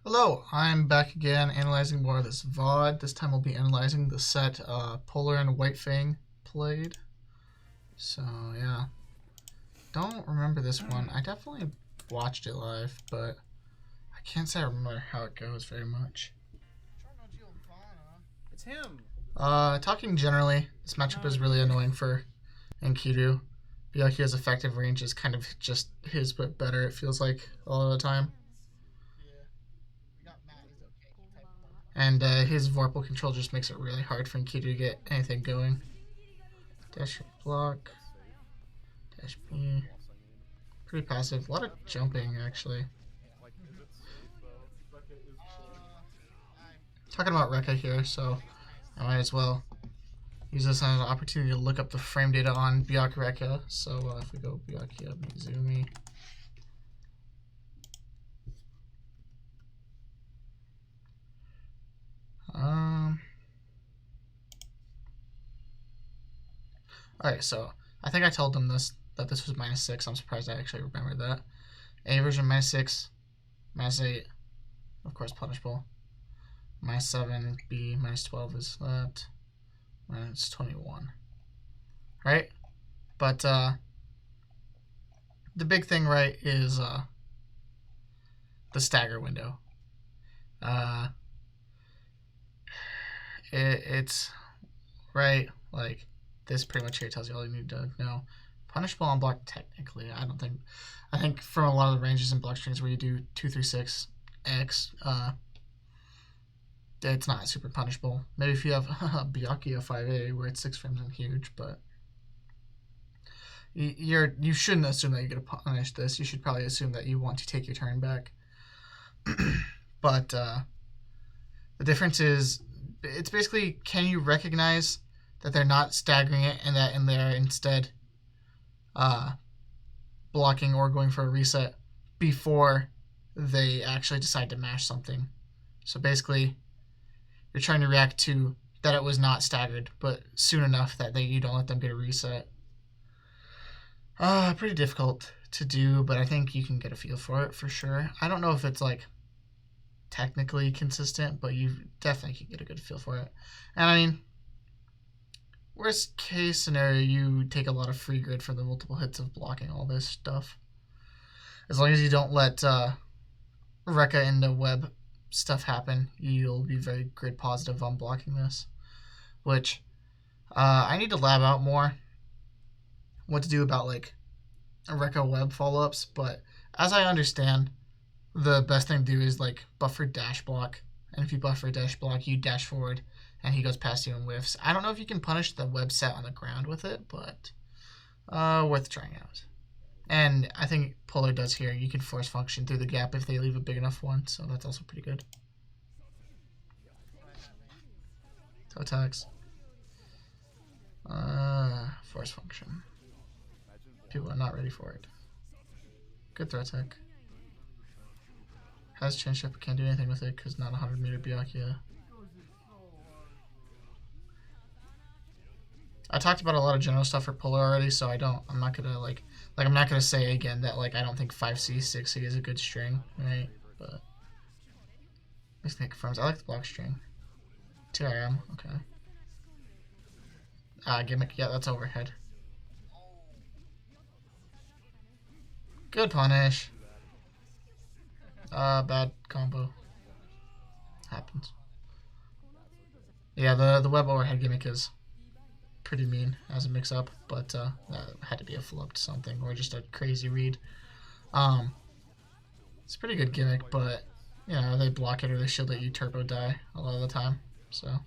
Hello, I'm back again analyzing more of this VOD. This time we'll be analyzing the set Polar and WhiteFang played. So yeah, don't remember this one. I definitely watched it live, but I can't say I remember how it goes very much. It's him. Talking generally, this matchup is really annoying for Enkidu. Byakuya's effective range is kind of just his but better, it feels like, a lot of the time. And his Vorpal control just makes it really hard for Enkidu to get anything going. Dash block. Dash B. Pretty passive. A lot of jumping, actually. Talking about Rekka here, so I might as well use this as an opportunity to look up the frame data on Byakuya. So if we go Byakuya Mizumi. Alright, so I think I told them that this was -6. I'm surprised I actually remembered that. A version -6, -8, of course punishable. -7, B, -12 is that. -21. Right? But the big thing, right, is the stagger window. It's right, like this pretty much here tells you all you need to know. Punishable on block, technically. I think from a lot of the ranges and block strings where you do 2, 3, 6 X, it's not super punishable. Maybe if you have Byakuya 5A where it's 6 frames and huge, but you shouldn't assume that you're gonna punish this. You should probably assume that you want to take your turn back. But the difference is, it's basically, can you recognize that they're not staggering it and that they're instead blocking or going for a reset before they actually decide to mash something. So basically, you're trying to react to that it was not staggered, but soon enough that you don't let them get a reset. Pretty difficult to do, but I think you can get a feel for it for sure. I don't know if it's like technically consistent, but you definitely can get a good feel for it. And I mean, worst case scenario, you take a lot of free grid for the multiple hits of blocking all this stuff. As long as you don't let Rekka and the web stuff happen, you'll be very grid positive on blocking this. Which I need to lab out more what to do about like Rekka web follow-ups, but as I understand, the best thing to do is like buffer dash block, and if you buffer dash block, you dash forward and he goes past you and whiffs. I don't know if you can punish the web set on the ground with it, but worth trying out. And I think Polar does here. You can force function through the gap if they leave a big enough one, so that's also pretty good. Toe attacks. Force function. People are not ready for it. Good throw tech. Has change up, but can't do anything with it because not 100-meter Byakuya. I talked about a lot of general stuff for Polar already, so I'm not gonna say again that like I don't think 5C, 6C is a good string, right? But at least it confirms. I like the block string. TRM, okay. Gimmick, yeah, that's overhead. Good punish. Bad combo. Happens. Yeah, the web overhead gimmick is pretty mean as a mix-up, but that had to be a flubbed something or just a crazy read. It's a pretty good gimmick, but you know they block it or they shield it, you turbo die a lot of the time, so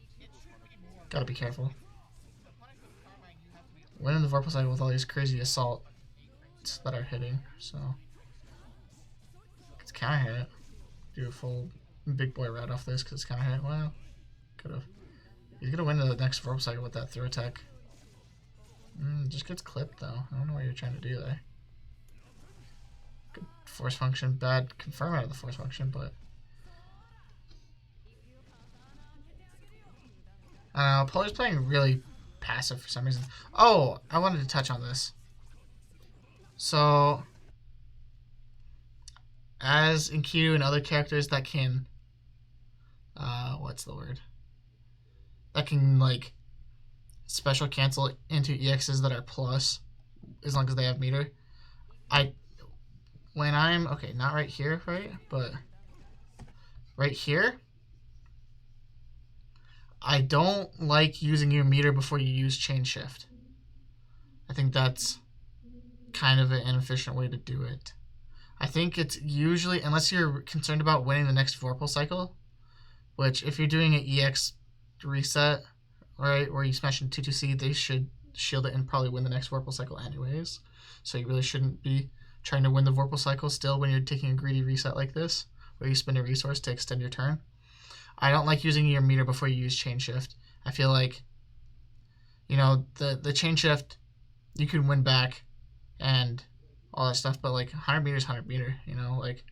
gotta be careful. Winning the Vorpal cycle with all these crazy assaults that are hitting, so it's counter hit. Do a full big boy rat off this because it's counter hit. Well, could have. He's gonna win the next Vorpal cycle with that throw attack. Just gets clipped though. I don't know what you're trying to do there. Good force function. Bad confirm out of the force function, but I don't know. Polar's playing really passive for some reason. Oh, I wanted to touch on this. So as Enkidu and other characters that can, what's the word? That can like special cancel into EXs that are plus, as long as they have meter. When I'm, okay, not right here, right? But right here, I don't like using your meter before you use chain shift. I think that's kind of an inefficient way to do it. I think it's usually, unless you're concerned about winning the next Vorpal cycle, which if you're doing an EX reset, right, where you smash into 2-2C, they should shield it and probably win the next Vorpal cycle anyways. So you really shouldn't be trying to win the Vorpal cycle still when you're taking a greedy reset like this, where you spend a resource to extend your turn. I don't like using your meter before you use chain shift. I feel like, you know, the chain shift, you can win back and all that stuff, but like 100 meters, 100 meter, you know, like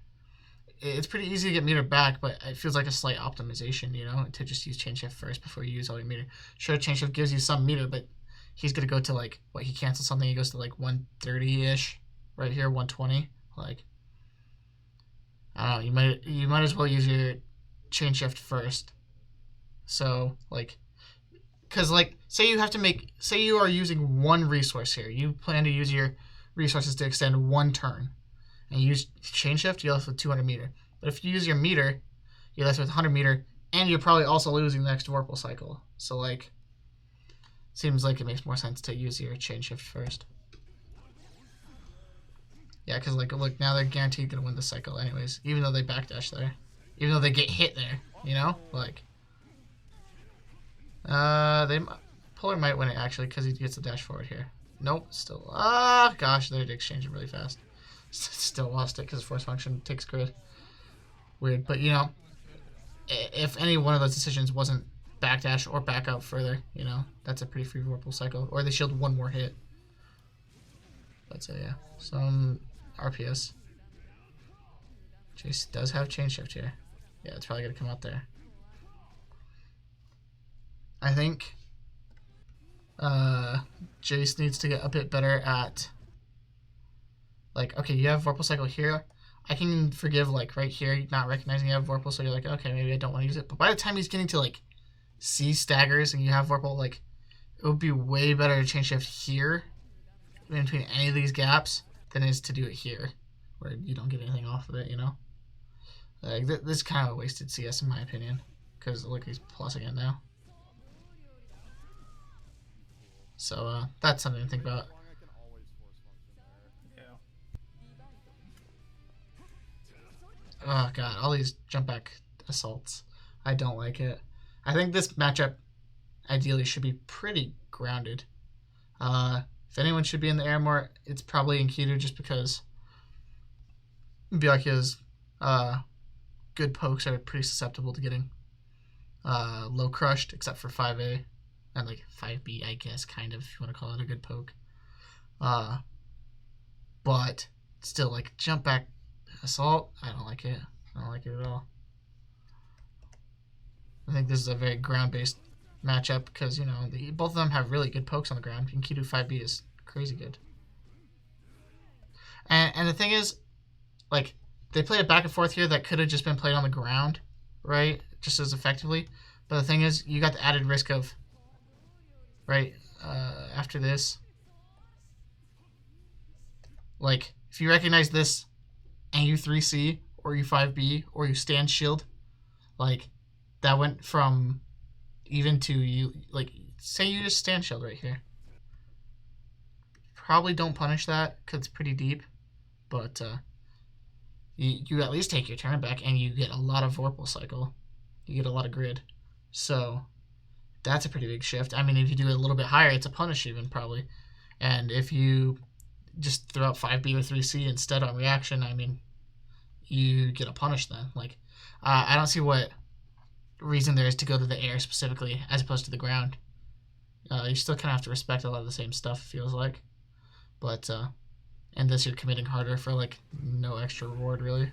it's pretty easy to get meter back, but it feels like a slight optimization, you know, to just use chain shift first before you use all your meter. Sure, chain shift gives you some meter, but he's gonna go to like, what, he cancels something, he goes to like 130-ish right here, 120. Like, I don't know, you might as well use your chain shift first. So like, because like, say you are using one resource here, you plan to use your resources to extend one turn, and you use chain shift, you're left with 200 meter. But if you use your meter, you're left with 100 meter, and you're probably also losing the next Vorpal cycle. So like, seems like it makes more sense to use your chain shift first. Yeah, because like, look, now they're guaranteed gonna win the cycle anyways, even though they backdash there, even though they get hit there, you know, like. Polar might win it actually because he gets the dash forward here. Nope, still. Gosh, they exchanged it really fast. Still lost it because force function takes grid. Weird, but you know, if any one of those decisions wasn't backdash or back out further, you know, that's a pretty free Vorpal cycle. Or they shield one more hit. But so yeah, some RPS. Jace does have chain shift here. Yeah, it's probably gonna come out there. I think Jace needs to get a bit better at, like, okay, you have Vorpal cycle here. I can forgive, like, right here, not recognizing you have Vorpal, so you're like, okay, maybe I don't want to use it. But by the time he's getting to, like, C staggers and you have Vorpal, like, it would be way better to chain shift here in between any of these gaps than it is to do it here, where you don't get anything off of it, you know? Like, this is kind of a wasted CS in my opinion, because look, he's plusing it now. So that's something to think about. Oh god, all these jump back assaults. I don't like it. I think this matchup ideally should be pretty grounded. If anyone should be in the air more, it's probably Enkidu, just because Byakuya's good pokes are pretty susceptible to getting low crushed, except for 5A. And like 5B, I guess, kind of, if you want to call it a good poke. But still, like, jump back assault, I don't like it. I don't like it at all. I think this is a very ground-based matchup because, you know, both of them have really good pokes on the ground. Enkidu 5B is crazy good. And the thing is, like, they play a back and forth here that could have just been played on the ground, right? Just as effectively. But the thing is, you got the added risk of, right, after this, like, if you recognize this and you 3C or you 5B or you stand shield, like, that went from even to you, like, say you just stand shield right here. Probably don't punish that because it's pretty deep, but you at least take your turn back and you get a lot of Vorpal cycle. You get a lot of grid. So that's a pretty big shift. I mean, if you do it a little bit higher, it's a punish even, probably. And if you just throw out 5B or 3C instead on reaction, I mean, you get a punish then. Like, I don't see what reason there is to go to the air specifically as opposed to the ground. You still kind of have to respect a lot of the same stuff, it feels like. But, and this you're committing harder for, like, no extra reward, really.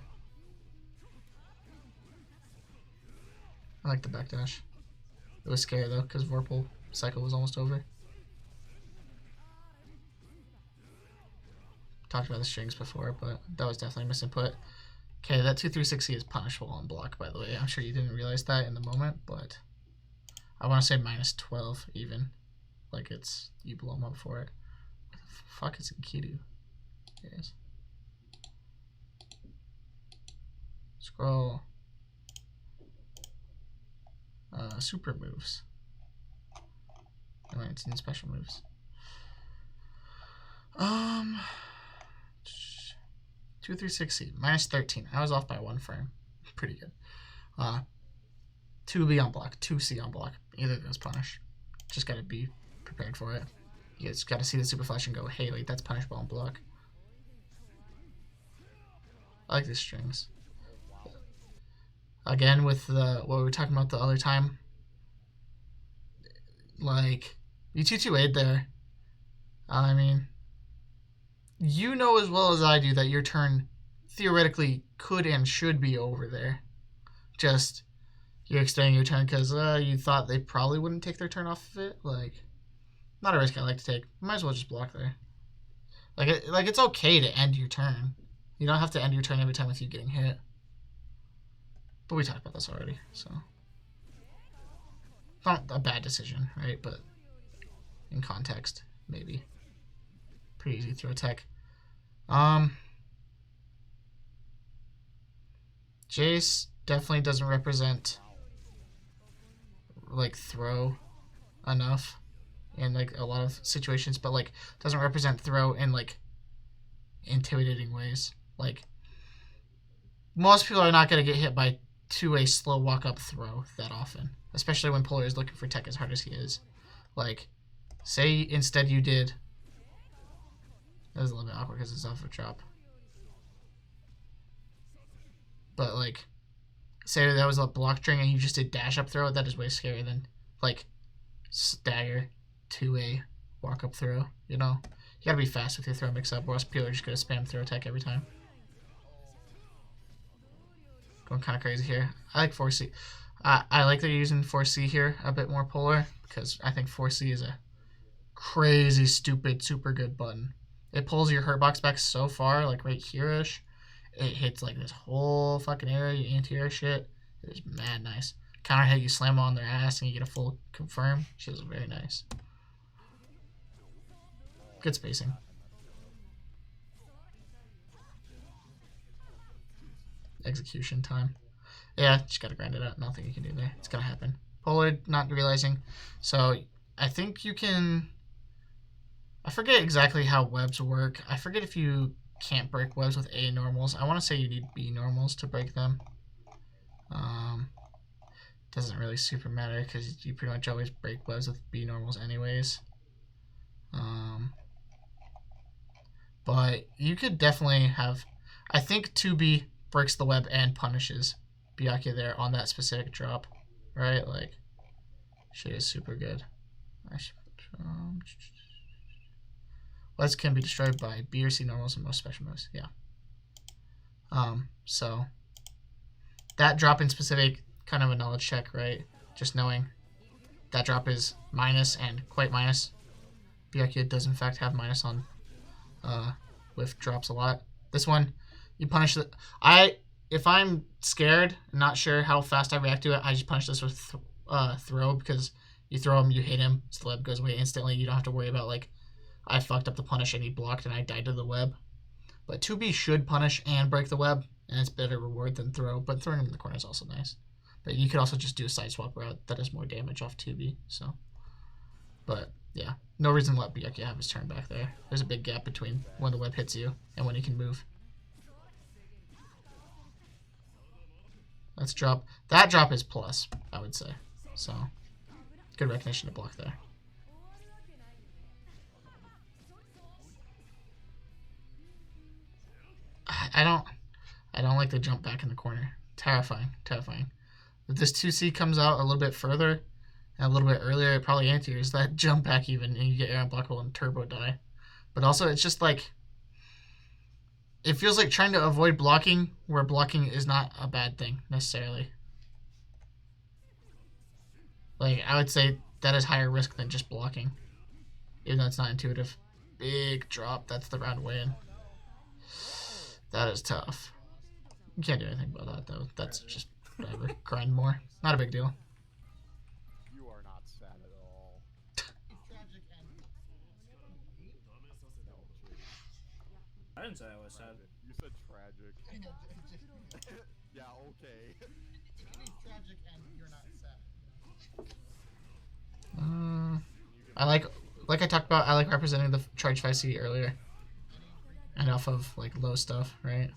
I like the backdash. It was scary though, because Vorpal cycle was almost over. Talked about the strings before, but that was definitely a misinput. Okay, that 2-3-6C is punishable on block, by the way. I'm sure you didn't realize that in the moment, but I want to say -12 even. Like it's, you blow them up for it. What the fuck is Enkidu? There it is. Scroll. Super moves. Alright, it's in special moves. 2-3-6C, -13. I was off by 1 frame. Pretty good. 2B on block, 2C on block. Either of those punish. Just gotta be prepared for it. You just gotta see the super flash and go, hey, wait, that's punishable on block. I like these strings. Again, with the what we were talking about the other time, like, you 2-2-8 there. I mean, you know as well as I do that your turn theoretically could and should be over there. Just, you're extending your turn because you thought they probably wouldn't take their turn off of it. Like, not a risk I like to take. Might as well just block there. Like it's okay to end your turn. You don't have to end your turn every time with you getting hit. But we talked about this already, so. Not a bad decision, right? But in context, maybe. Pretty easy throw tech. Jace definitely doesn't represent like throw enough in like a lot of situations, but like doesn't represent throw in like intimidating ways. Like most people are not going to get hit by a slow walk up throw that often, especially when Polar is looking for tech as hard as he is. Like, say instead you did. That was a little bit awkward because it's off a drop. But like, say that was a block string and you just did dash up throw. That is way scarier than like stagger to a walk up throw. You know, you gotta be fast with your throw mix up, or else people are just gonna spam throw tech every time. Going kind of crazy here. I like 4C. I like that you're using 4C here a bit more Polar because I think 4C is a crazy, stupid, super good button. It pulls your hurt box back so far, like right here-ish. It hits like this whole fucking area, your anti-air shit. It is mad nice. Counter hit, you slam on their ass and you get a full confirm. Shit is very nice. Good spacing. Execution time. Yeah, just gotta grind it out. Nothing you can do there. It's gonna happen. Polar not realizing. So I think you can. I forget exactly how webs work. I forget if you can't break webs with A normals. I want to say you need B normals to break them. Doesn't really super matter because you pretty much always break webs with B normals anyways. But you could definitely have. I think 2B breaks the web and punishes Byakuya there on that specific drop, right? Like, shit is super good. Webs can be destroyed by B or C normals and most special moves. Yeah. So that drop in specific, kind of a knowledge check, right? Just knowing that drop is minus and quite minus. Byakuya does in fact have minus on with drops a lot. This one, you punish it. If I'm scared and not sure how fast I react to it, I just punish this with throw because you throw him, you hit him, so the web goes away instantly. You don't have to worry about like I fucked up the punish and he blocked and I died to the web. But 2B should punish and break the web, and it's better reward than throw. But throwing him in the corner is also nice. But you could also just do a side swap route that does more damage off 2B. So, but yeah, no reason to let Byakuya have his turn back there. There's a big gap between when the web hits you and when he can move. Let's drop. That drop is plus, I would say. So, good recognition to block there. I don't like the jump back in the corner. Terrifying. If this 2C comes out a little bit further and a little bit earlier, it probably anti-airs that jump back even, and you get air unblockable and turbo die. But also, it's just like, it feels like trying to avoid blocking where blocking is not a bad thing necessarily. Like, I would say that is higher risk than just blocking, even though it's not intuitive. Big drop. That's the round win. That is tough. You can't do anything about that, though. That's just whatever. Grind more. Not a big deal. You are not sad at all. I didn't say I was sad. You said tragic. Yeah, okay. Tragic and you're not sad. I like I talked about, I like representing the charge 5C earlier. And off of like low stuff, right?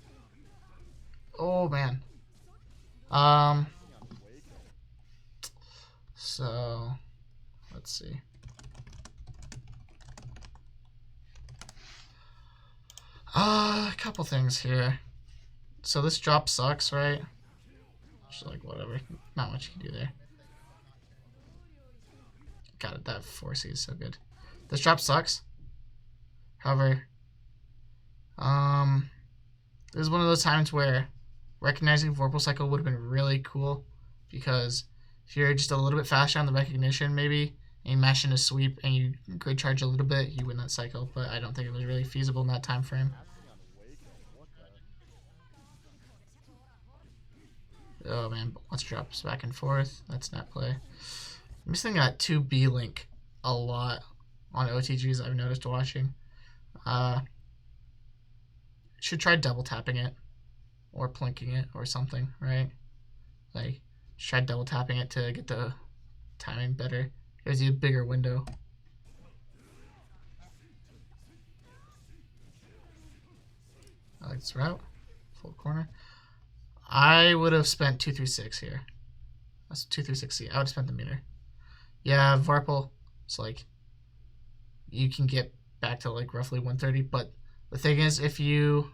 Oh man. So let's see. A couple things here. So this drop sucks, right? Just like whatever. Not much you can do there. Got it, that 4C is so good. This drop sucks. However, this is one of those times where recognizing Vorpal Cycle would have been really cool, because if you're just a little bit faster on the recognition, maybe, and you mash in a sweep and you grid charge a little bit, you win that cycle. But I don't think it was really feasible in that time frame. Oh man, let's drop back and forth. That's net play. I'm missing that 2B link a lot on OTGs I've noticed watching. Should try double tapping it or plinking it or something, right? Like, try double tapping it to get the timing better. Gives you a bigger window. I like this route. Full corner. I would have spent 236 here. That's 236C. I would have spent the meter. Yeah, Vorpal, it's like you can get back to like roughly 130, but the thing is, if you,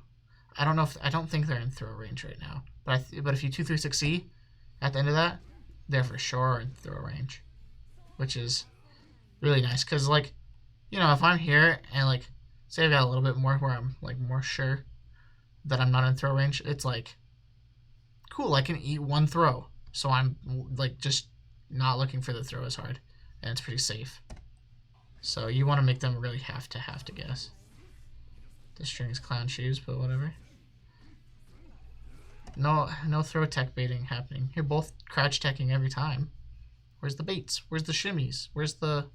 I don't think they're in throw range right now, but if you 236C at the end of that, they're for sure in throw range, which is really nice, because like, you know, if I'm here and like say I got a little bit more where I'm like more sure that I'm not in throw range, it's like cool, I can eat one throw, so I'm like just not looking for the throw as hard, and it's pretty safe. So you want to make them really have to guess. The string's clown shoes, but whatever. No throw tech baiting happening. You're both crouch teching every time. Where's the baits? Where's the shimmies? Where's the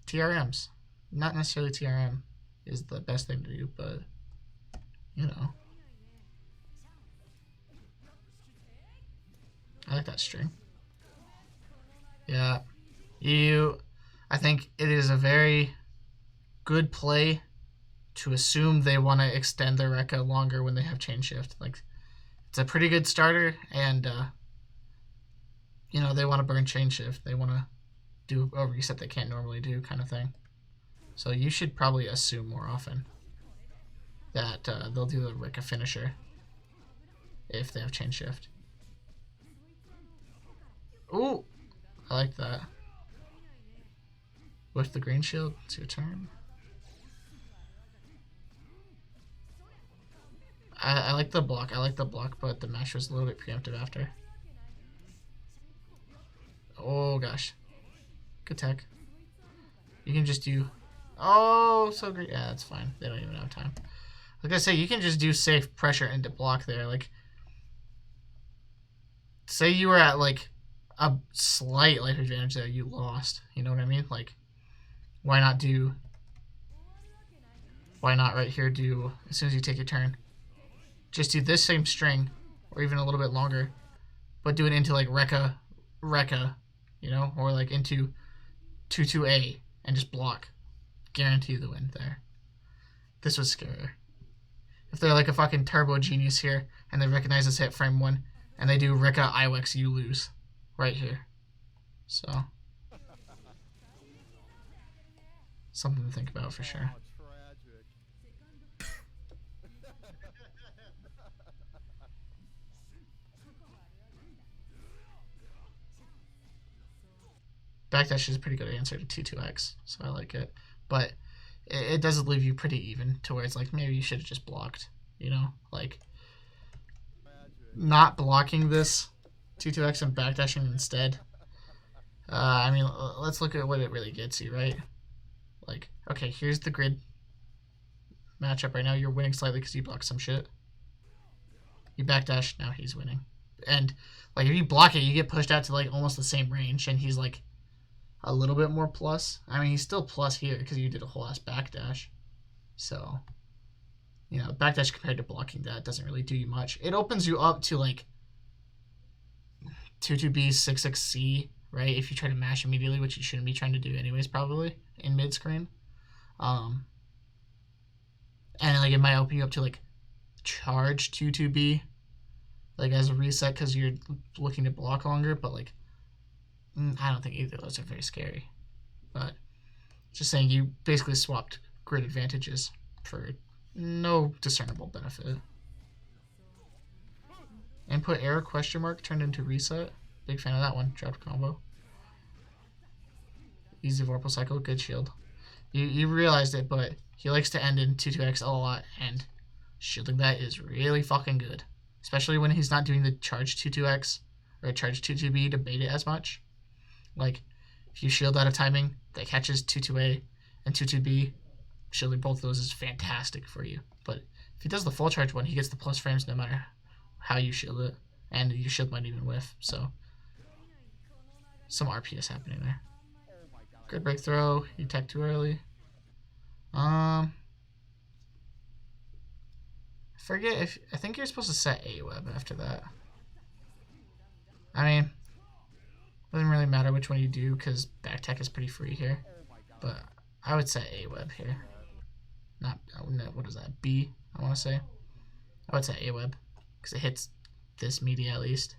TRMs? Not necessarily TRM is the best thing to do, but you know. I like that string. Yeah. I think it is a very good play to assume they want to extend their Rekka longer when they have chain shift. Like, it's a pretty good starter, and you know, they want to burn chain shift. They want to do a reset they can't normally do, kind of thing. So you should probably assume more often that they'll do the Rekka finisher if they have chain shift. Ooh, I like that. With the green shield, it's your turn. I like the block. But the mash was a little bit preemptive after. Oh gosh. Good tech. You can just do... Oh, so great. Yeah, that's fine. They don't even have time. Like I say, you can just do safe pressure into block there. Like, say you were at like a slight life advantage there, you lost. You know what I mean? Like, why not right here do, as soon as you take your turn, just do this same string, or even a little bit longer, but do it into like Rekka, you know, or like into 2-2A, and just block. Guarantee the win there. This was scarier. If they're like a fucking turbo genius here, and they recognize this hit frame 1, and they do Rekka Iwex, you lose. Right here. So, something to think about for sure. Backdash is a pretty good answer to T2X, so I like it. But it does leave you pretty even to where it's like, maybe you should have just blocked, you know? Like, not blocking this T2X and backdashing instead. I mean, let's look at what it really gets you, right? Like, okay, here's the grid matchup right now. You're winning slightly because you blocked some shit. You backdash, now he's winning. And like if you block it, you get pushed out to like almost the same range, and he's like a little bit more plus. I mean, he's still plus here because you did a whole ass backdash. So, you know, backdash compared to blocking that doesn't really do you much. It opens you up to like 2-2B, 6-6C, right? If you try to mash immediately, which you shouldn't be trying to do anyways, probably in mid screen. And like it might open you up to like charge 2-2B, like as a reset because you're looking to block longer. But like, I don't think either of those are very scary. But just saying, you basically swapped grid advantages for no discernible benefit. Input error question mark turned into reset. Big fan of that one. Dropped combo. Easy Vorpal cycle. Good shield. You realized it, but he likes to end in 2-2X a lot, and shielding that is really fucking good. Especially when he's not doing the charge 2-2X or charge 2-2B to bait it as much. Like, if you shield out of timing, that catches 2-2A and 2-2B, shielding both of those is fantastic for you. But if he does the full charge one, he gets the plus frames no matter how you shield it, and your shield might even whiff. So some RPS happening there. Good break throw. You tech too early. Forget if I think you're supposed to set a web after that. I mean, doesn't really matter which one you do because back tech is pretty free here. But I would set a web here. Not what is that? B, I want to say. I would set a web because it hits this media at least,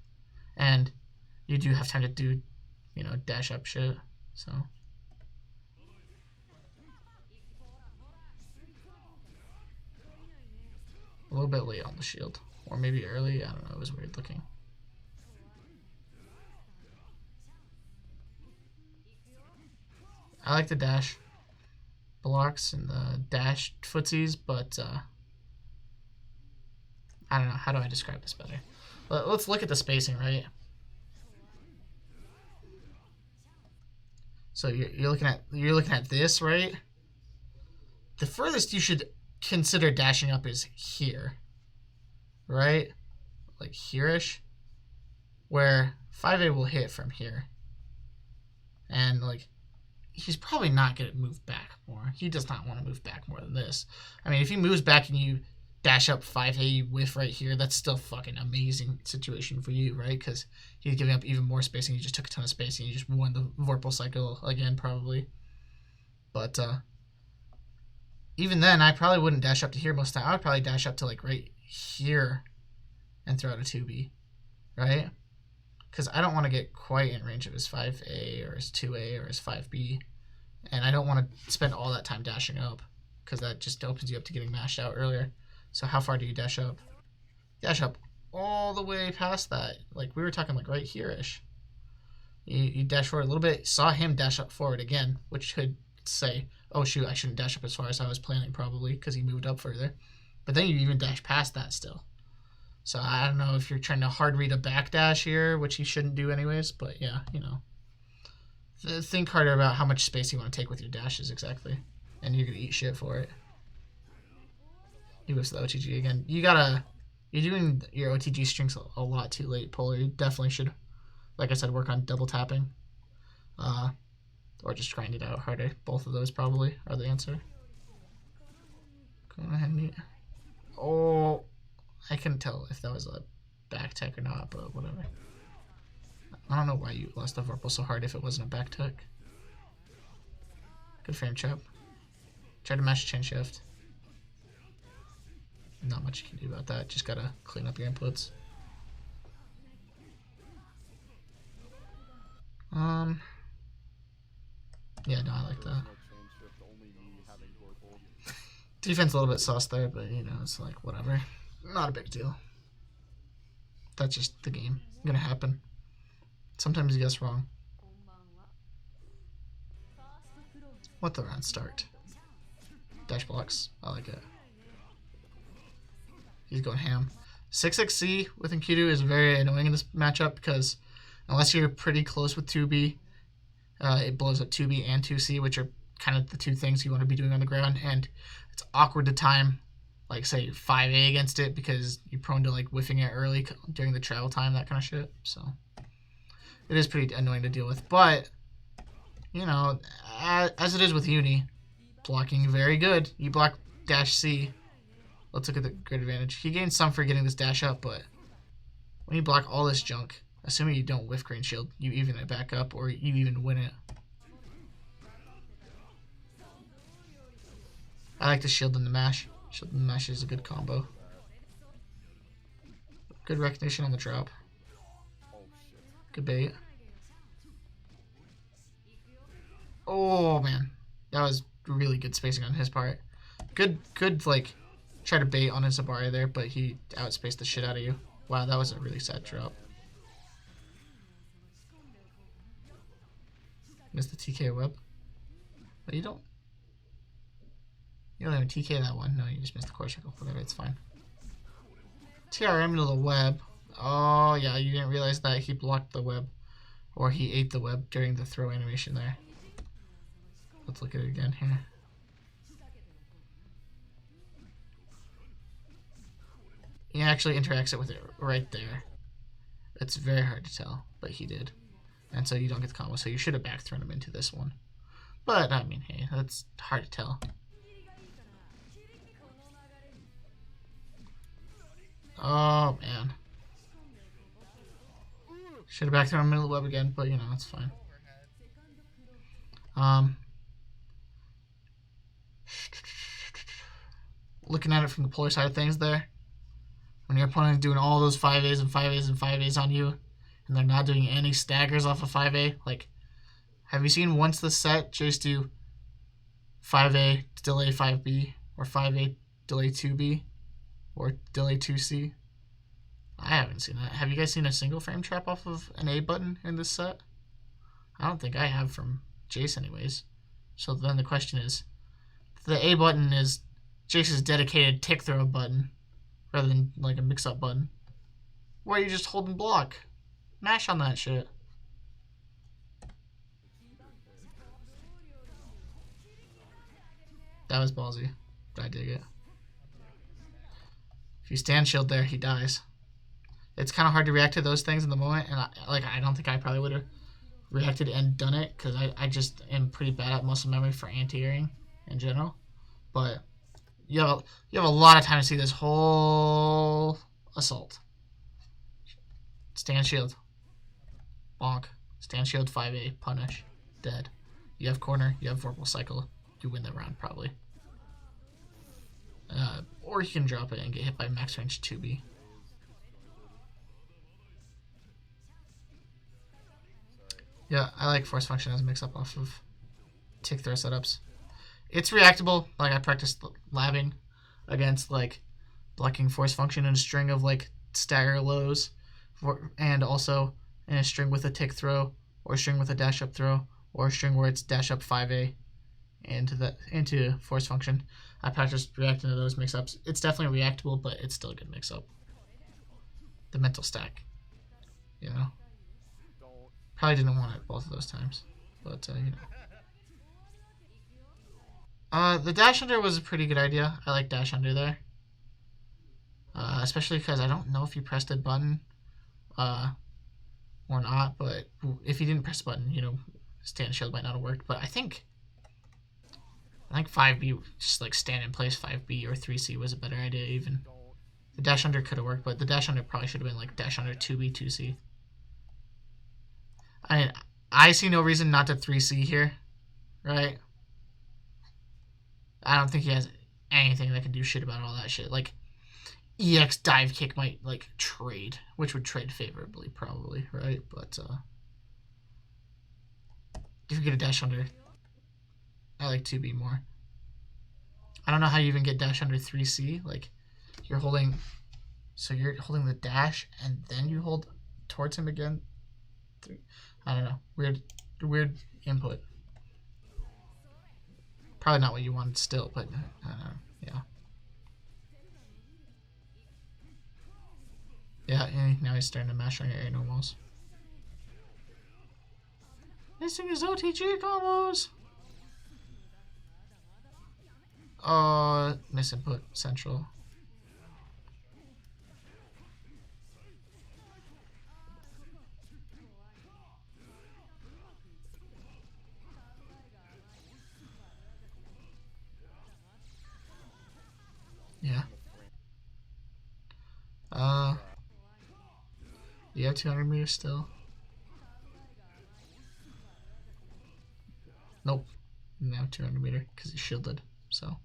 and you do have time to do, you know, dash up shit. So a little bit late on the shield, or maybe early. I don't know. It was weird looking. I like the dash blocks and the dash footsies, but I don't know. How do I describe this better? Let's look at the spacing, right? So you're looking at this, right? The furthest you should consider dashing up is here, right? Like here-ish, where 5A will hit from here. And like, he's probably not going to move back more. He does not want to move back more than this. I mean, if he moves back and you dash up 5A, you whiff right here, that's still fucking amazing situation for you, right? Because he's giving up even more spacing. You just took a ton of spacing. You just won the Vorpal cycle again, probably. But even then, I probably wouldn't dash up to here most of the time. I would probably dash up to like right here and throw out a 2B, right? Because I don't want to get quite in range of his 5A or his 2A or his 5B. And I don't want to spend all that time dashing up because that just opens you up to getting mashed out earlier. So how far do you dash up? Dash up all the way past that. Like we were talking like right here-ish. You dash forward a little bit, saw him dash up forward again, which could say, oh shoot, I shouldn't dash up as far as I was planning probably because he moved up further. But then you even dash past that still. So I don't know if you're trying to hard read a backdash here, which you shouldn't do anyways, but yeah, you know. Think harder about how much space you want to take with your dashes exactly. And you're going to eat shit for it. He whiffs the OTG again. You're doing your OTG strings a lot too late, Polar. You definitely should, like I said, work on double tapping. Or just grind it out harder. Both of those probably are the answer. Go ahead and mute. Oh, I couldn't tell if that was a back tech or not, but whatever. I don't know why you lost the Vorpal so hard if it wasn't a back tech. Good frame chop. Try to mash chin shift. Not much you can do about that. Just gotta clean up your inputs. Yeah, no, I like that. Defense a little bit sus there, but you know, it's like whatever. Not a big deal. That's just the game. Gonna happen. Sometimes you guess wrong. Let the round start. Dash blocks. I like it. He's going ham. 6xc with Enkidu is very annoying in this matchup because unless you're pretty close with 2B, it blows up 2B and 2C, which are kind of the two things you want to be doing on the ground, and it's awkward to time like say 5A against it because you're prone to like whiffing it early during the travel time, that kind of shit. So it is pretty annoying to deal with. But you know, as it is with Uni, blocking very good. You block dash C. Let's look at the grid advantage. He gains some for getting this dash up, but when you block all this junk, assuming you don't whiff green shield, you even it back up or you even win it. I like the shield and the mash. Shield and the mash is a good combo. Good recognition on the drop. Good bait. Oh man, that was really good spacing on his part. Good like try to bait on his Zabari there, but he outspaced the shit out of you. Wow, that was a really sad drop. Missed the TK web. But you don't even TK that one. No, you just missed the core circle. Whatever, it's fine. TRM into the web. Oh yeah, you didn't realize that he blocked the web. Or he ate the web during the throw animation there. Let's look at it again here. He actually interacts it with it right there. It's very hard to tell, but he did. And so you don't get the combo, so you should have back thrown him into this one. But, I mean, hey, that's hard to tell. Oh, man. Should have back thrown him into the web again, but, you know, it's fine. Looking at it from the polar side of things there, when your opponent is doing all those 5As and 5As and 5As on you, and they're not doing any staggers off of 5A, like, have you seen once the set Jace do 5A delay 5B, or 5A delay 2B, or delay 2C? I haven't seen that. Have you guys seen a single frame trap off of an A button in this set? I don't think I have from Jace anyways. So then the question is, the A button is Jace's dedicated tick throw button, rather than like a mix-up button. Why are you just holding block? Mash on that shit. That was ballsy. I dig it. If you stand shield there, he dies. It's kind of hard to react to those things in the moment, and I don't think I probably would have reacted and done it, because I just am pretty bad at muscle memory for anti-airing in general. But you have a lot of time to see this whole assault. Stand shield. Bonk. Stand shield 5A. Punish. Dead. You have corner. You have Vorpal Cycle. You win the round probably. Or you can drop it and get hit by max range 2B. Yeah, I like force function as a mix-up off of tick throw setups. It's reactable. Like, I practiced labbing against, like, blocking force function in a string of, like, stagger lows, and also in a string with a tick throw, or a string with a dash up throw, or a string where it's dash up 5A into force function. I practiced reacting to those mix-ups. It's definitely reactable, but it's still a good mix-up. The mental stack, you know. Probably didn't want it both of those times, but you know. The dash under was a pretty good idea. I like dash under there, especially because I don't know if you pressed a button or not. But if you didn't press a button, you know, stand shield might not have worked. But I think 5B, just like stand in place 5B or 3C was a better idea. Even the dash under could have worked, but the dash under probably should have been like dash under 2B 2C. I mean, I see no reason not to 3C here, right? I don't think he has anything that can do shit about all that shit. Like, EX dive kick might, like, trade, which would trade favorably, probably, right? But, if you get a dash under, I like 2B more. I don't know how you even get dash under 3C. Like, you're holding the dash, and then you hold towards him again. I don't know. Weird input. Probably not what you wanted still, but I don't know. Yeah. Yeah, now he's starting to mash on your A normals. Missing his OTG combos! Misinput central. Do you have 200 meters still? Nope. Now 200 meter because he's shielded. So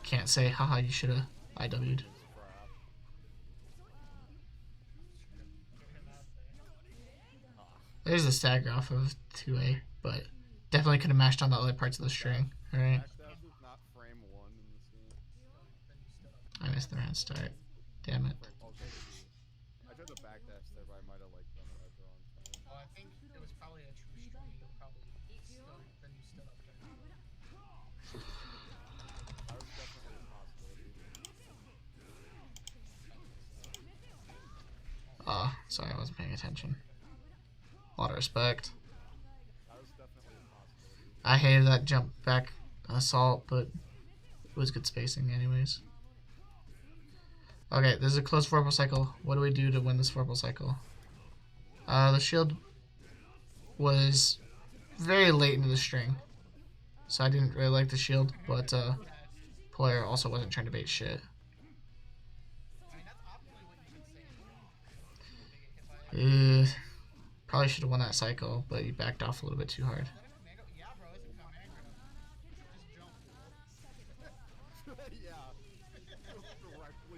can't say, haha, you should have IW'd. There's a stagger off of 2A, but definitely could have mashed on the other parts of the string. Alright. I missed the round start. Damn it. I tried to backdash there, but I might have like done it at the wrong time. Well, I think it was probably a true string. You probably then you stood up there. That was definitely a possibility. Sorry, I wasn't paying attention. A lot of respect. That was definitely a possibility. I hated that jump back assault, but it was good spacing anyways. Okay, this is a close vorpal cycle. What do we do to win this vorpal cycle? The shield was very late into the string, so I didn't really like the shield, but player also wasn't trying to bait shit. Probably should have won that cycle, but you backed off a little bit too hard. Yeah.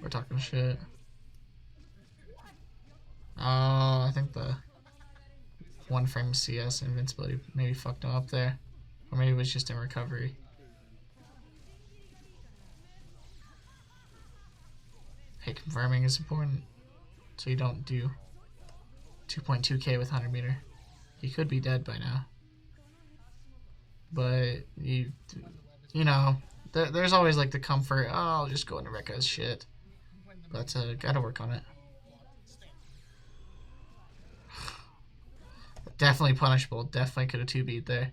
We're talking shit. I think the one frame CS invincibility maybe fucked him up there. Or maybe it was just in recovery. Hit confirming is important, so you don't do 2.2k with 100 meter. You could be dead by now. But you know, there's always like the comfort, oh, I'll just go into Rekka's shit. But gotta work on it. Definitely punishable. Definitely could have 2B'd there.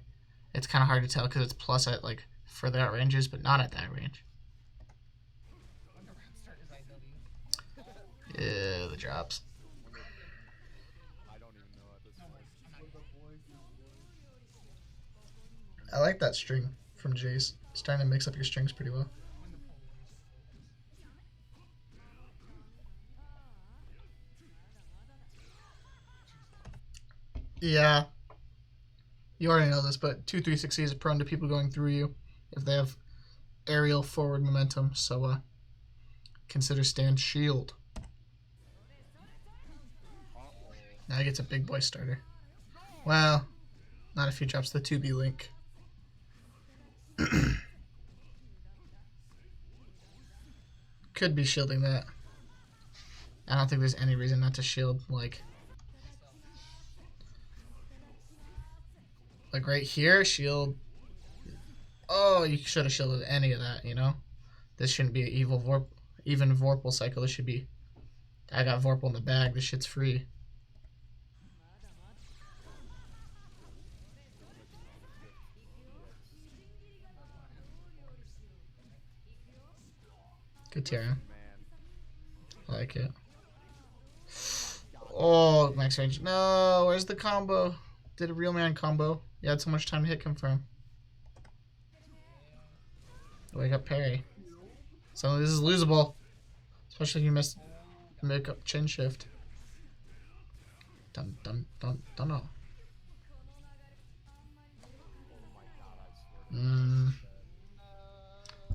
It's kind of hard to tell because it's plus at like further out ranges, but not at that range. Yeah, the drops. I don't even know at this point. I like that string from Jace. It's trying to mix up your strings pretty well. Yeah. You already know this, but 2-3-6E is prone to people going through you if they have aerial forward momentum, so consider stand shield. Now he gets a big boy starter. Well, not if he drops the 2B link. Could be shielding that. I don't think there's any reason not to shield, like right here, shield. Oh, you should have shielded any of that, you know? This shouldn't be an even Vorpal cycle. This should be, I got Vorpal in the bag. This shit's free. Good tier. I like it. Oh, max range. No, where's the combo? Did a real man combo. You had so much time to hit confirm. Wake up parry. So this is losable. Especially if you missed make up chin shift. Dun dun dun dun no.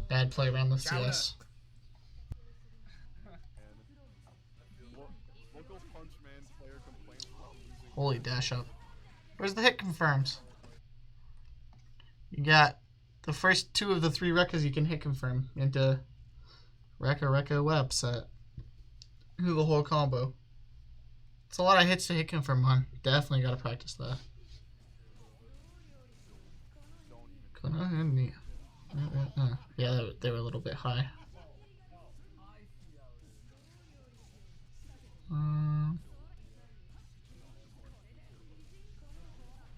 Bad play around the CS. Holy dash up. Where's the hit confirms? You got the first 2 of the 3 Rekkas you can hit confirm into Rekka web set. Do the whole combo. It's a lot of hits to hit confirm on. Definitely gotta practice that. Yeah, they were a little bit high.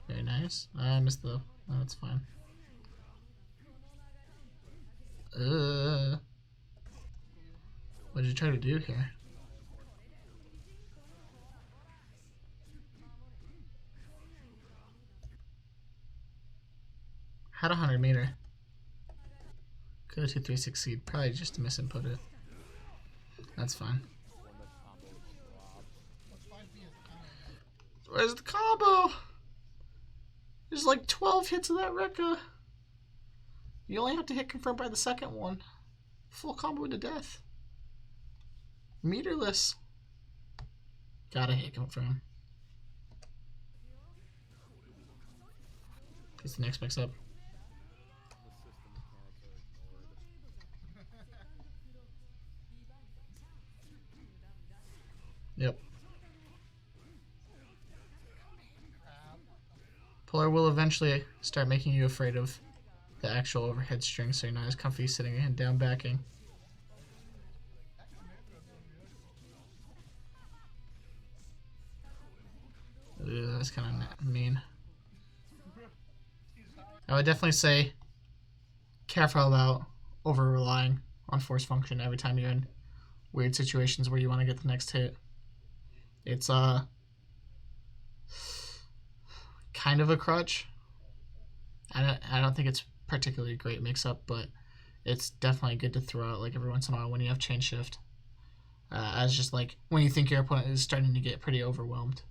Very nice. I missed the. Oh, that's fine. What did you try to do here? Had 100 meter. Could have 2-3 succeed. Probably just to misinput it. That's fine. Where's the combo? There's like 12 hits of that Rekka. You only have to hit confirm by the second one. Full combo to death. Meterless. Gotta hit confirm. Gets the next mix up. Yep. Polar will eventually start making you afraid of the actual overhead string, so you're not as comfy sitting your hand down backing. Ooh, that's kind of mean. I would definitely say careful about over-relying on force function every time you're in weird situations where you want to get the next hit. It's kind of a crutch. I don't think it's particularly a great mix-up, but it's definitely good to throw out like every once in a while when you have chain shift. As just like when you think your opponent is starting to get pretty overwhelmed.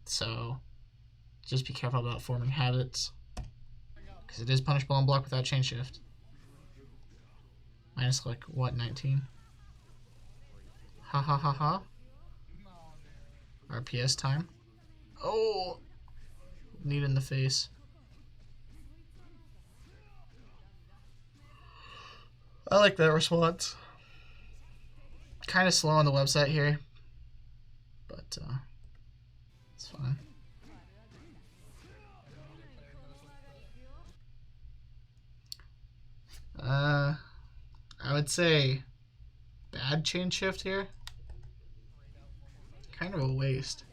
So just be careful about forming habits, because it is punishable on block without chain shift. Minus like what, 19? Ha ha ha ha. RPS time. Oh, knee in the face. I like that response. Kind of slow on the website here, but it's fine. I would say bad chain shift here. Kind of a waste.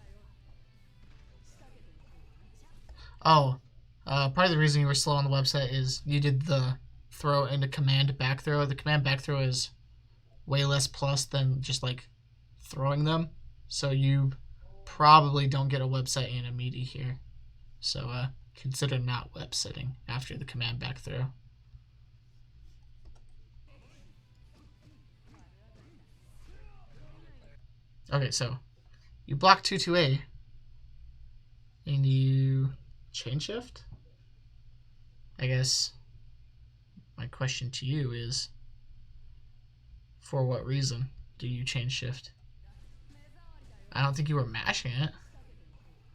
Oh, part of the reason you were slow on the website is you did the throw into command back throw. The command back throw is way less plus than just like throwing them. So you probably don't get a website and a meaty here. So consider not web sitting after the command back throw. Okay, so you block 2-2A and you chain shift. I guess my question to you is, for what reason do you chain shift? I don't think you were mashing it.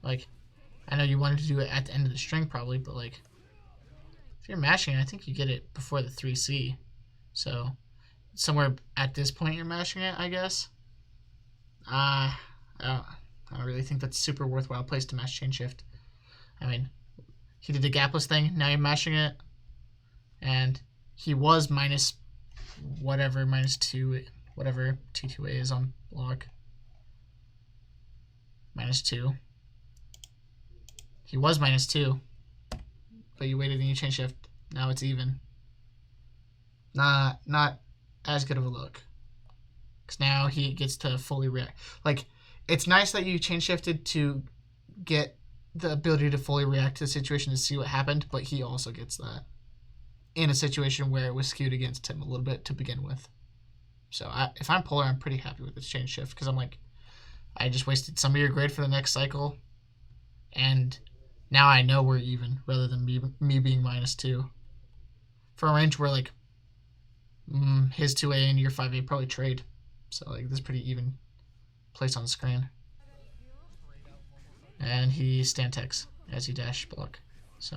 Like, I know you wanted to do it at the end of the string probably, but like, if you're mashing it, I think you get it before the 3C. So somewhere at this point you're mashing it, I guess. I don't really think that's a super worthwhile place to mash chain shift. I mean, he did the gapless thing, now you're mashing it, and he was minus whatever, minus 2, whatever T2A is on block. Minus 2. He was minus 2, but you waited and you chain shift. Now it's even. Not as good of a look. Because now he gets to fully react. Like, it's nice that you chain shifted to get the ability to fully react to the situation to see what happened, but he also gets that in a situation where it was skewed against him a little bit to begin with. So if I'm Polar, I'm pretty happy with this chain shift, because I'm like, I just wasted some of your grade for the next cycle, and now I know we're even, rather than me being minus 2. For a range where like his 2A and your 5A probably trade. So like this is pretty even place on the screen. And he stand techs as he dash block. So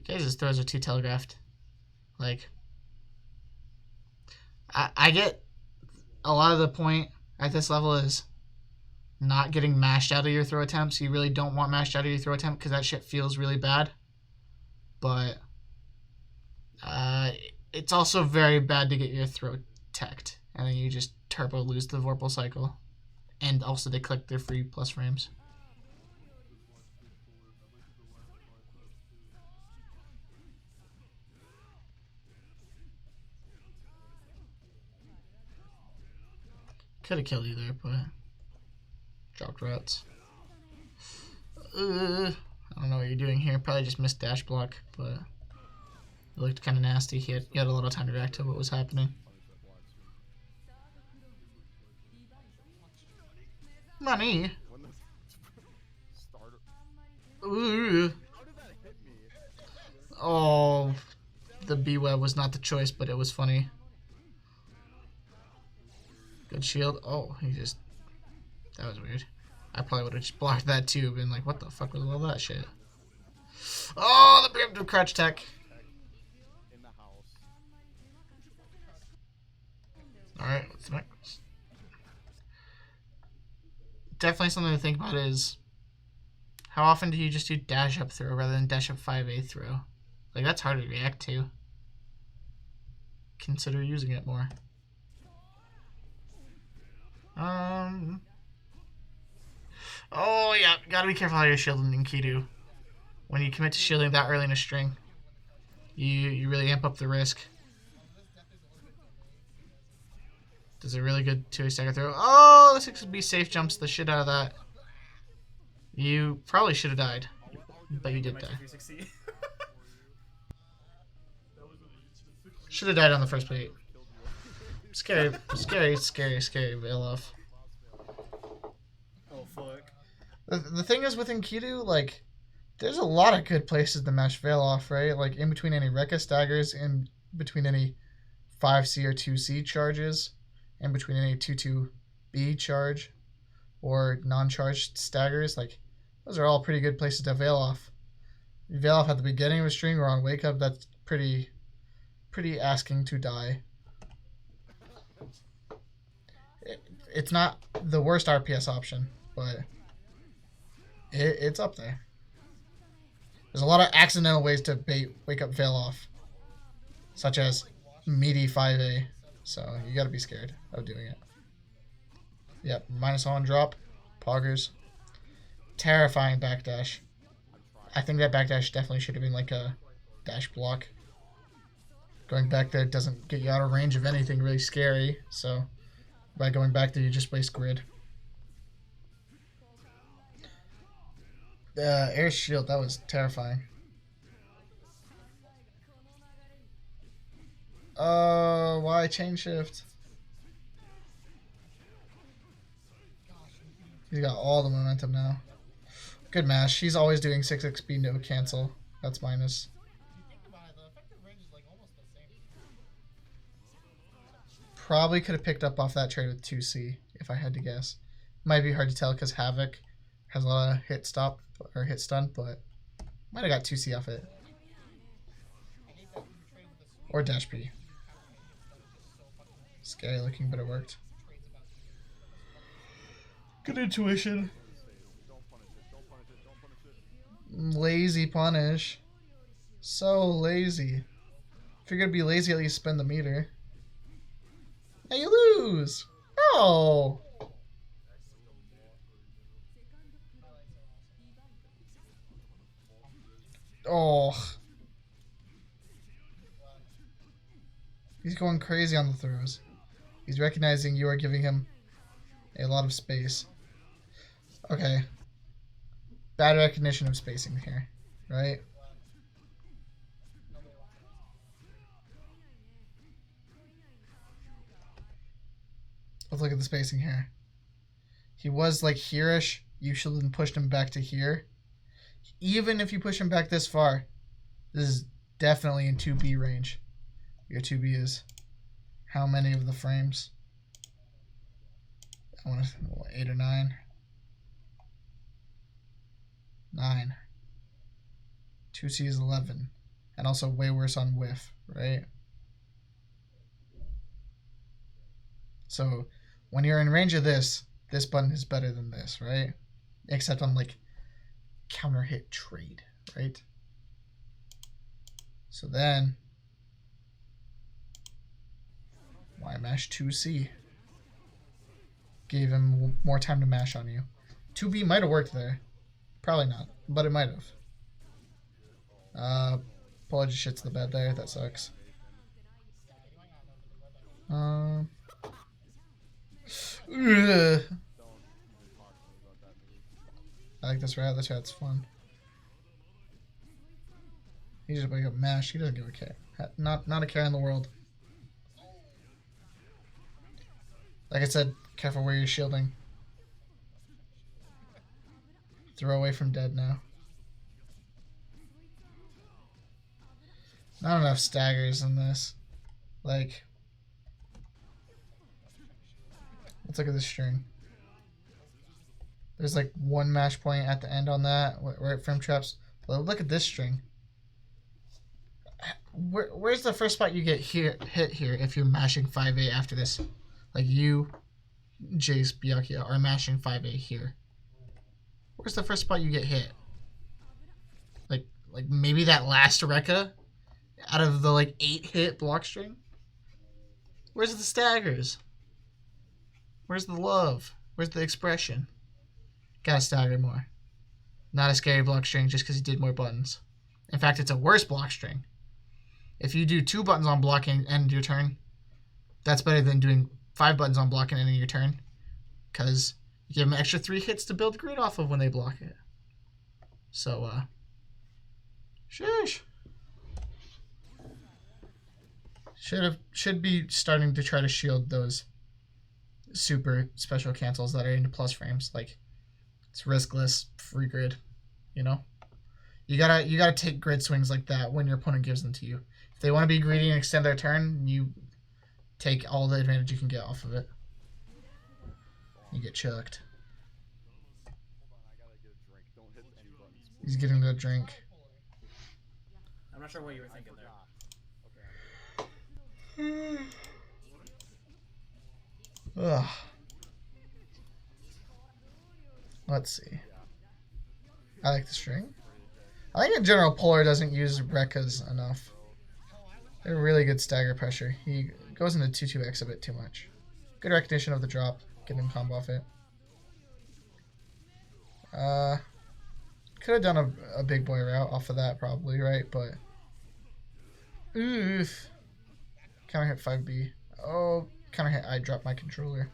guys' throws are too telegraphed. Like, I get a lot of the point at this level is not getting mashed out of your throw attempts. You really don't want mashed out of your throw attempt because that shit feels really bad. But it's also very bad to get your throw teched, and then you just turbo lose the Vorpal cycle. And also they click their free plus frames. Could have killed you there, but dropped rats. I don't know what you're doing here. Probably just missed dash block, but it looked kind of nasty. You had a little time to react to what was happening. Nani? When the starter. Ooh. How did that hit me? Oh, the B-web was not the choice, but it was funny. Good shield. Oh, he just... That was weird. I probably would have just blocked that too, been like, what the fuck was all that shit? Oh, the preemptive crouch tech. In the house. Alright, what's next? Definitely something to think about is how often do you just do dash up throw rather than dash up 5A throw? Like, that's hard to react to. Consider using it more. Oh, yeah. Gotta be careful how you're shielding Enkidu. When you commit to shielding that early in a string, you really amp up the risk. Does a really good 2A stagger throw. Oh, the 6B safe jumps the shit out of that. You probably should have died, but you did die. Should have died on the first plate. Scary, scary, scary, scary veil off. Oh fuck. The thing is with Enkidu, like, there's a lot of good places to mash veil off, right? Like in between any Rekka staggers, in between any 5C or 2C charges, in between any 2-2B charge or non-charged staggers. Like, those are all pretty good places to veil off. You veil off at the beginning of a string or on wake up, that's pretty asking to die. It's not the worst RPS option, but it's up there. There's a lot of accidental ways to bait wake up veil off, such as meaty 5A, so you gotta be scared of doing it. Yep, minus on drop, poggers. Terrifying backdash. I think that backdash definitely should have been like a dash block. Going back there doesn't get you out of range of anything really scary, so by going back there you just waste grid. Air shield, that was terrifying. Why chain shift? He's got all the momentum now. Good mash. He's always doing 6xp no cancel. That's minus. Probably could have picked up off that trade with 2C if I had to guess. Might be hard to tell because Havoc has a lot of hit stop or hit stun, but might have got 2C off it. Or dash P. Scary looking, but it worked. Good intuition. Lazy punish. So lazy. If you're gonna be lazy, at least spend the meter. Now you lose. No. Oh. He's going crazy on the throws. He's recognizing you are giving him a lot of space. Okay. Bad recognition of spacing here, right? Let's look at the spacing here. He was like here-ish. You should have pushed him back to here. Even if you push him back this far, this is definitely in 2B range. Your 2B is how many of the frames? I want to 8 or 9. 9. 2C is 11. And also way worse on whiff, right? So when you're in range of this button is better than this, right? Except on like counter hit trade, right? So then why mash 2C? Gave him more time to mash on you. 2B might have worked there. Probably not, but it might have. Paul just shits the bed there. That sucks. Ugh. I like this rat. This rat's fun. He just wake up mash. He doesn't give a care. Not a care in the world. Like I said, careful where you're shielding. throw away from dead now. Not enough staggers in this. Like, let's look at this string. There's like one mash point at the end on that, right frame traps. But look at this string. Where's the first spot you get hit here if you're mashing 5A after this? Like you, Jace, Byakuya are mashing 5A here. Where's the first spot you get hit? Like maybe that last Rekka out of the like 8 hit block string? Where's the staggers? Where's the love? Where's the expression? Gotta stagger more. Not a scary block string just because you did more buttons. In fact, it's a worse block string. If you do 2 buttons on blocking end your turn, that's better than doing 5 buttons on blocking ending your turn, because you give them extra 3 hits to build grid off of when they block it. So, sheesh. Should be starting to try to shield those super special cancels that are into plus frames. Like, it's riskless, free grid, you know? You gotta take grid swings like that when your opponent gives them to you. If they want to be greedy and extend their turn, you take all the advantage you can get off of it. You get chucked. He's getting the drink. I'm not sure what you were thinking there. Ugh. Let's see. I like the string. I think in general Polar doesn't use Rekkas enough. They're really good stagger pressure. He goes into 2-2X a bit too much. Good recognition of the drop. Get him combo off it. Could have done a big boy route off of that probably, right? But oof. Counter hit 5B. Oh, counter hit I dropped my controller.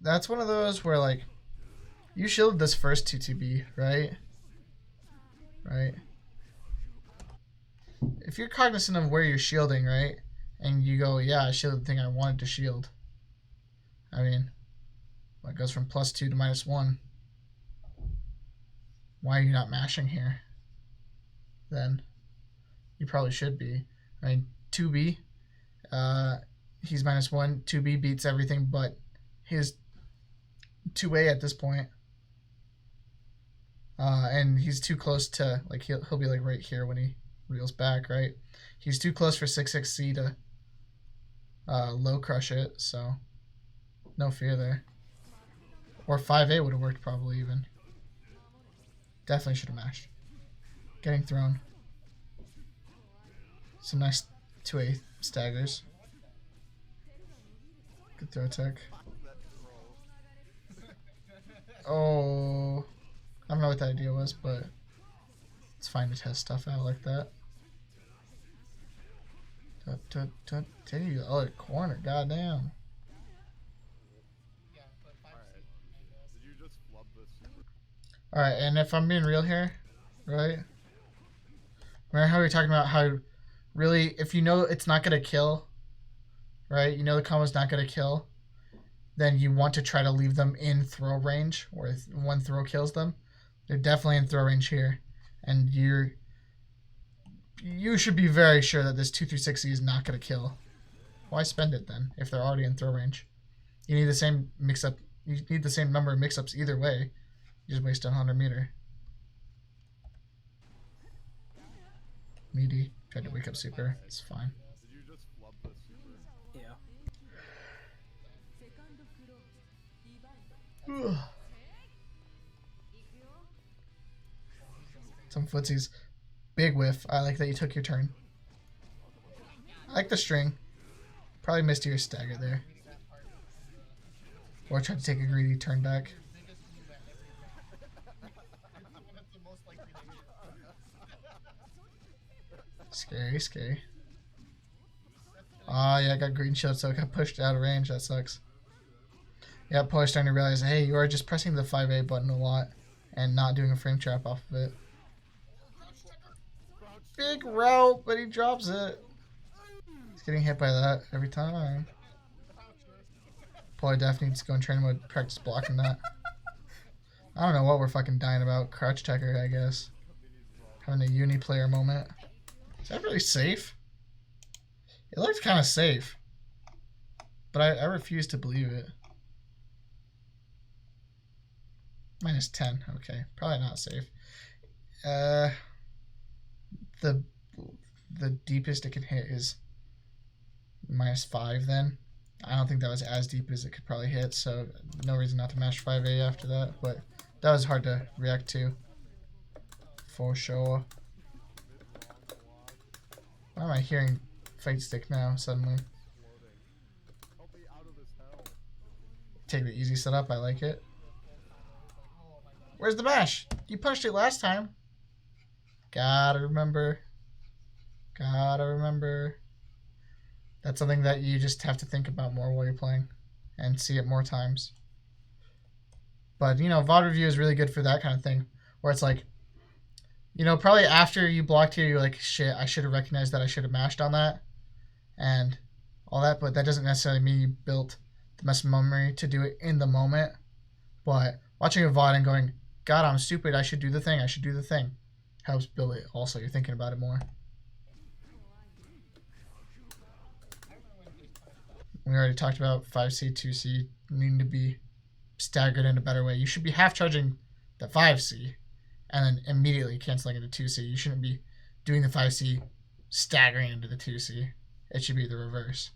That's one of those where like you shielded this first 2-2B, right? Right. If you're cognizant of where you're shielding, right? And you go, yeah, I shielded the thing I wanted to shield. I mean, it goes from +2 to -1. Why are you not mashing here? Then you probably should be. I mean, 2B, he's -1. 2B beats everything but his 2A at this point. And he's too close to, like, he'll be like right here when he reels back, right? He's too close for 6-6C to low crush it, so no fear there. Or 5A would have worked probably even. Definitely should have mashed. Getting thrown. Some nice 2A staggers. Good throw tech. Oh, I don't know what the idea was, but it's fine to test stuff out like that. Take you the other corner, goddamn. Alright, and if I'm being real here, right? Remember how we were talking about how really, if you know it's not going to kill, right? You know the combo's not going to kill, then you want to try to leave them in throw range, or one throw kills them. They're definitely in throw range here. And you should be very sure that this 2-3-6E is not going to kill. Why spend it then, if they're already in throw range? You need the same mix-up. You need the same number of mix-ups either way. You just waste 100 meter. Meaty. Tried to wake up super. It's fine. Yeah. Some footsies. Big whiff. I like that you took your turn. I like the string. Probably missed your stagger there. Or tried to take a greedy turn back. Scary, scary. Ah, yeah, I got green shield, so I got pushed out of range. That sucks. Yeah, probably starting to realize, hey, you are just pressing the 5A button a lot and not doing a frame trap off of it. Big route, but he drops it. He's getting hit by that every time. Probably Def needs to go in training mode, practice blocking that. I don't know what we're fucking dying about. Crouch checker, I guess. Having a UNICLR moment. Is that really safe? It looks kind of safe. But I refuse to believe it. -10. Okay. Probably not safe. The deepest it can hit is -5 then. I don't think that was as deep as it could probably hit, so no reason not to mash 5A after that, but that was hard to react to. For sure. Why am I hearing fight stick now suddenly? Take the easy setup, I like it. Where's the mash? You punched it last time. Gotta remember. Gotta remember. That's something that you just have to think about more while you're playing and see it more times. But, you know, VOD review is really good for that kind of thing, where it's like, you know, probably after you blocked here, you're like, shit, I should have recognized that I should have mashed on that and all that, but that doesn't necessarily mean you built the muscle memory to do it in the moment. But watching a VOD and going, God, I'm stupid, I should do the thing, I should do the thing, helps build it. Also, you're thinking about it more. We already talked about 5C, 2C needing to be staggered in a better way. You should be half charging the 5C and then immediately canceling into 2C. You shouldn't be doing the 5C, staggering into the 2C. It should be the reverse.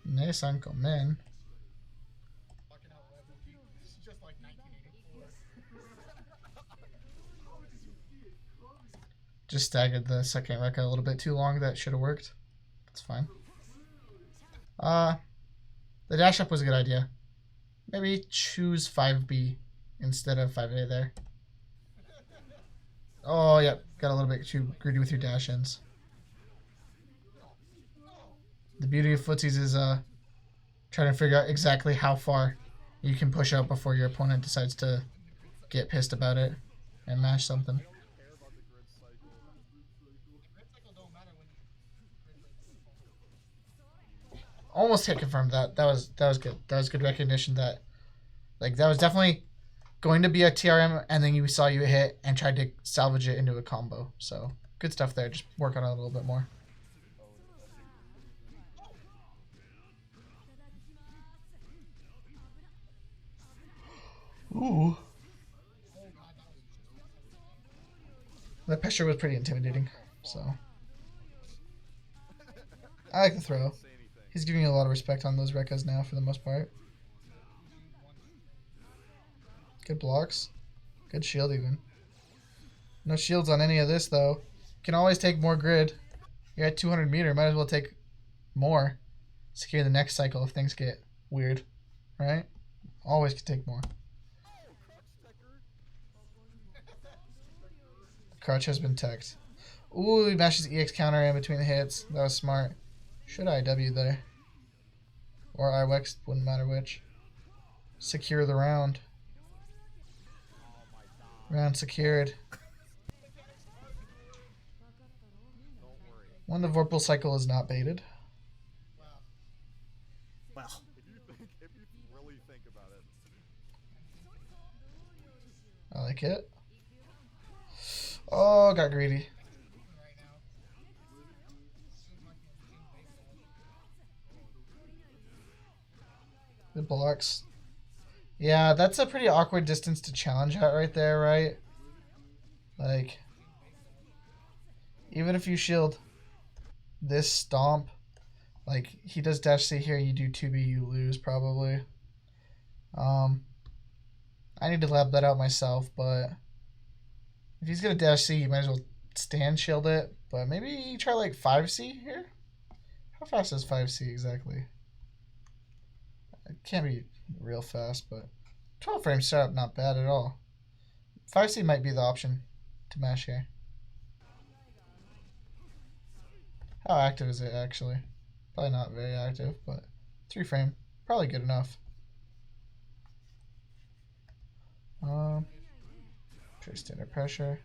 Nice Uncle Man. Just staggered the second Rekka a little bit too long. That should have worked. That's fine. The dash up was a good idea. Maybe choose 5B instead of 5A there. Oh, yep. Got a little bit too greedy with your dash ins. The beauty of footsies is trying to figure out exactly how far you can push out before your opponent decides to get pissed about it and mash something. Almost hit confirmed that. That was good. That was good recognition that, like, that was definitely going to be a TRM, and then you saw you hit and tried to salvage it into a combo. So good stuff there. Just work on it a little bit more. Ooh. The pressure was pretty intimidating. So I like the throw. He's giving you a lot of respect on those Rekkas now for the most part. Good blocks. Good shield even. No shields on any of this though. Can always take more grid. You're at 200 meter. Might as well take more. Secure the next cycle if things get weird. Right? Always can take more. Crouch has been teched. Ooh, he mashes EX counter in between the hits. That was smart. Should I W there? Or IWEX, wouldn't matter which. Secure the round. Round secured. When the Vorpal cycle is not baited. Well, If you really think about it. I like it. Oh, got greedy. Good blocks. Yeah, that's a pretty awkward distance to challenge at right there, right? Like, even if you shield this stomp, like, he does dash C here, you do 2B, you lose probably. I need to lab that out myself, but if he's gonna dash C, you might as well stand shield it. But maybe try like 5C here? How fast is 5C exactly? It can't be real fast, but 12 frame setup, not bad at all. 5C might be the option to mash here. How active is it actually? Probably not very active, but 3 frame, probably good enough. Pretty standard pressure.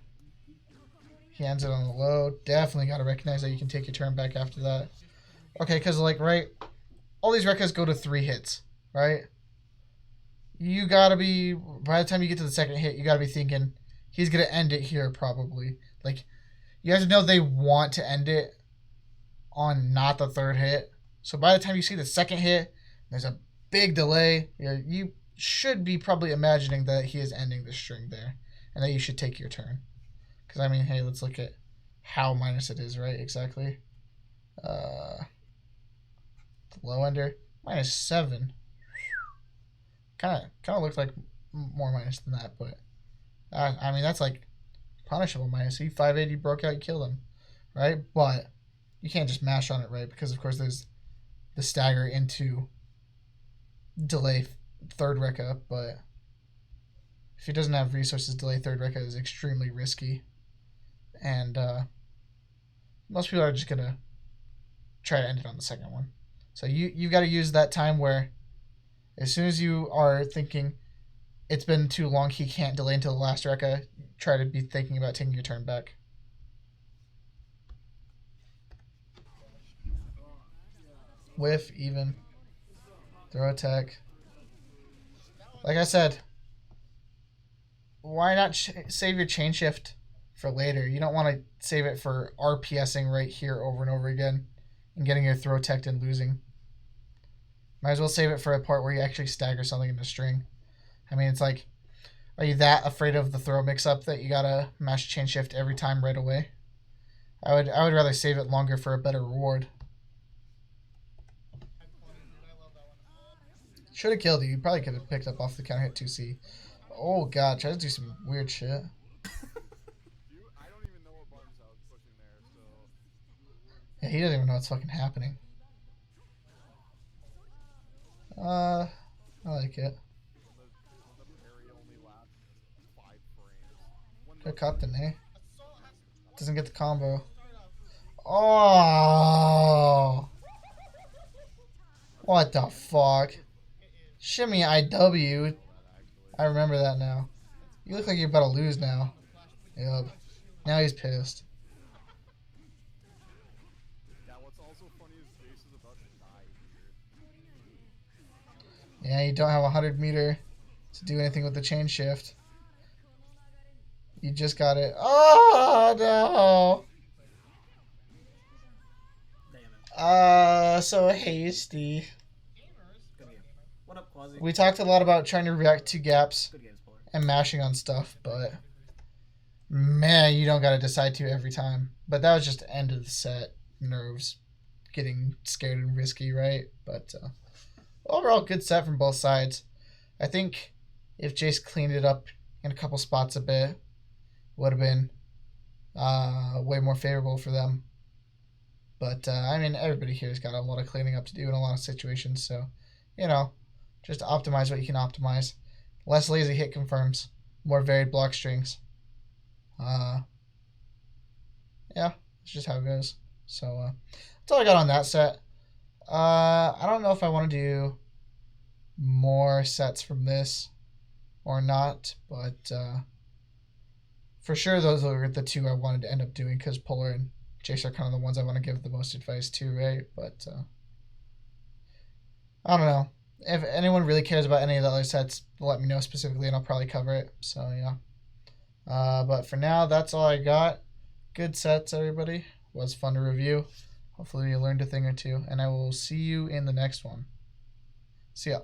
He ends it on the low. Definitely got to recognize that you can take your turn back after that. Okay, because like, right, all these records go to 3 hits, right? You gotta be, by the time you get to the second hit, you gotta be thinking, he's gonna end it here probably. Like, you have to know they want to end it on not the 3rd hit. So by the time you see the 2nd hit, there's a big delay. You should be probably imagining that he is ending the string there, and that you should take your turn. Because, I mean, hey, let's look at how minus it is, right? Exactly. The low ender, -7. Kind of looks like more minus than that, but I mean, that's like punishable minus. He 580 broke out, you killed him, right? But you can't just mash on it, right? Because of course there's the stagger into delay 3rd Rekka, but if he doesn't have resources, delay 3rd Rekka is extremely risky, and most people are just gonna try to end it on the 2nd one. So you've got to use that time where, as soon as you are thinking it's been too long, he can't delay until the last Rekka, try to be thinking about taking your turn back. Whiff, even. Throw attack. Like I said, why not save your chain shift for later? You don't want to save it for RPSing right here over and over again and getting your throw tech and losing. Might as well save it for a part where you actually stagger something in the string. I mean, it's like, are you that afraid of the throw mix-up that you gotta mash chain shift every time right away? I would rather save it longer for a better reward. Should have killed you. You probably could have picked up off the counter hit 2C. Oh god, try to do some weird shit. I don't even know what buttons I was pushing there, so... Yeah, he doesn't even know what's fucking happening. I like it. Could caught the knee. Doesn't get the combo. Oh! What the fuck? Shimmy IW. I remember that now. You look like you're about to lose now. Yep. Now he's pissed. Yeah, what's also funny is Jace is about to die here. Yeah, you don't have a 100-meter to do anything with the chain shift. You just got it. Oh, no. Damn it. So hasty. Good game. What up, Quasi? We talked a lot about trying to react to gaps Good games, Polar. and mashing on stuff, but man, you don't got to decide to every time. But that was just end of the set. Nerves getting scared and risky, right? But overall, good set from both sides. I think if Jace cleaned it up in a couple spots a bit, would have been way more favorable for them. But, I mean, everybody here has got a lot of cleaning up to do in a lot of situations. So, you know, just optimize what you can optimize. Less lazy hit confirms. More varied block strings. Yeah, that's just how it goes. So, that's all I got on that set. I don't know if I want to do more sets from this or not, but for sure those are the 2 I wanted to end up doing because Polar and Jace are kind of the ones I want to give the most advice to, right? But I don't know. If anyone really cares about any of the other sets, let me know specifically and I'll probably cover it. So, yeah. But for now, that's all I got. Good sets, everybody. Was fun to review. Hopefully you learned a thing or two. And I will see you in the next one. See ya.